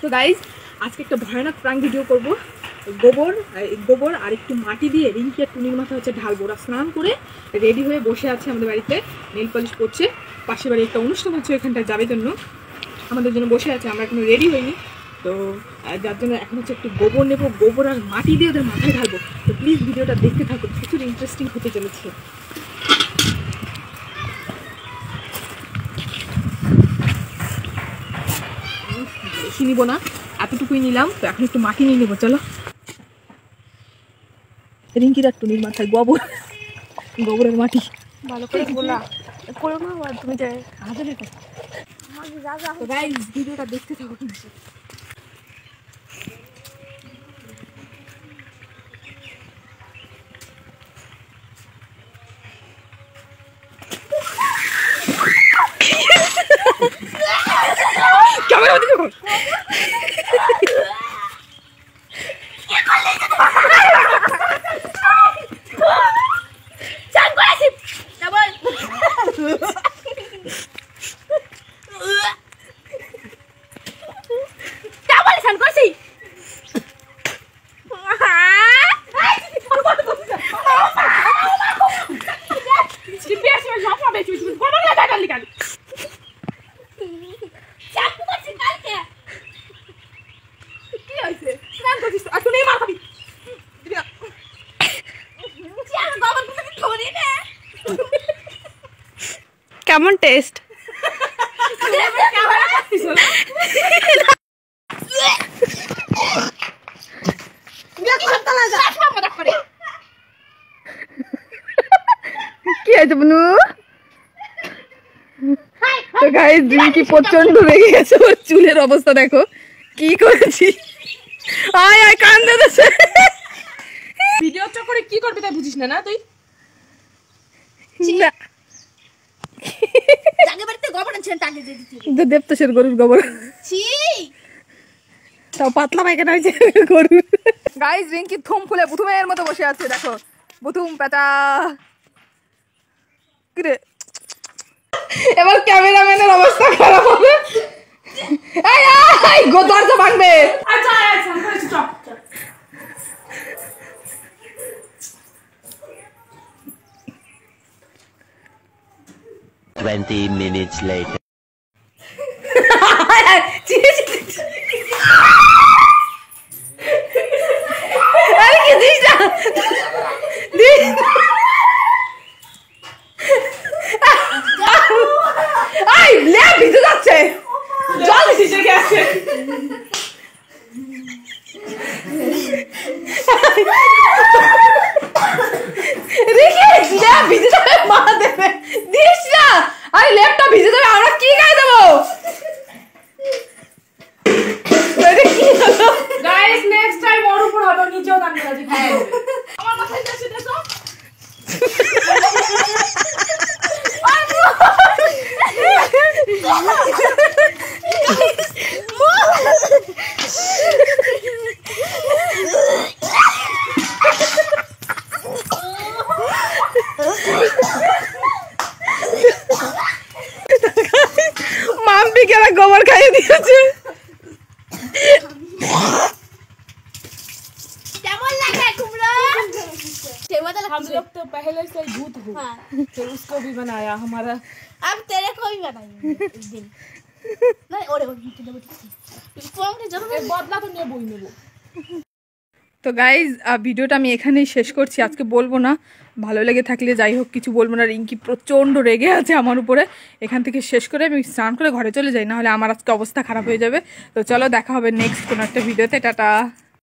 তো গাইজ আজকে একটা ভয়ানক প্রাঙ্ক ভিডিও করব। গোবর আর একটু মাটি দিয়ে রিঙ্কি আর টুনির মাথা হচ্ছে ঢালবো। ওরা স্নান করে রেডি হয়ে বসে আছে আমাদের বাড়িতে, নেল পলিশ করছে। পাশের বাড়ি একটা অনুষ্ঠান হচ্ছে, ওইখানটায় যাবে জন্য আমাদের জন্য বসে আছে। আমরা এখনো রেডি হইনি, তো যার জন্য এখন হচ্ছে একটু গোবর নেবো, গোবর আর মাটি দিয়ে ওদের মাথায় ঢালবো। তো প্লিজ ভিডিওটা দেখতে থাকো, প্রচুর ইন্টারেস্টিং হতে চলেছে। বেশি নিবো না, এতটুকুই নিলাম। তো এখন একটু মাটি নিয়ে নেবো, চলো। রিঙ্কির আর টুনির মাথায় গোবরের মাটি ভালো করে গোলা করো না, তুমি যাই ভিডিওটা দেখতে থাকো। ক্যামেরা দেখো। কেমন টেস্ট? কি আছে বনু? তো গাইস রিঙ্কি প্রচন্ড রেগে গেছে, ওর চুলের অবস্থা দেখো কি করেছি। আয় আয় কান্দে দেছে। ভিডিও করে কি করবে তাই বুঝিস না? না তুই না দেবতাসের গরুর গোবর, তাও পাতলা পায়খানা হয়েছে গরুর। গাইস রিঙ্কি থুম খুলে বুথুমের মতো বসে আছে, দেখো বুথুম পেটা। এবার ক্যামেরাম্যানের অবস্থা খারাপ হবে। দরজা ভাঙবে। 20 minutes later. ভিজে যাচ্ছে, জল ভিজে গেছে। ভিজে যাবে, মা দেবে দিস না। আরে লেপটা ভিজে যাবে, আমরা কি গায়ে দেবো? গাইস নেক্সট টাইম ওর উপর হবে, নিচেও দাঁড়িয়ে আছে। হ্যাঁ আমার মাথায় কাছে দেখো। माम्पी के गोबर खाई दिए। हम लोग तो पहले से भूत हो, फिर उसको भी बनाया हमारा। अब तेरे को भी बनाएंगे एक दिन। नहीं ओरे बदला तो नेबोई नेबो। তো গাইজ ভিডিওটা আমি এখানেই শেষ করছি, আজকে বলবো না। ভালো লেগে থাকলে যাই হোক, কিছু বলবো না। রিঙ্কি প্রচণ্ড রেগে আছে আমার উপরে। এখান থেকে শেষ করে আমি স্নান করে ঘরে চলে যাই, নাহলে আমার আজকে অবস্থা খারাপ হয়ে যাবে। তো চলো দেখা হবে নেক্সট কোনো একটা ভিডিওতে। টাটা।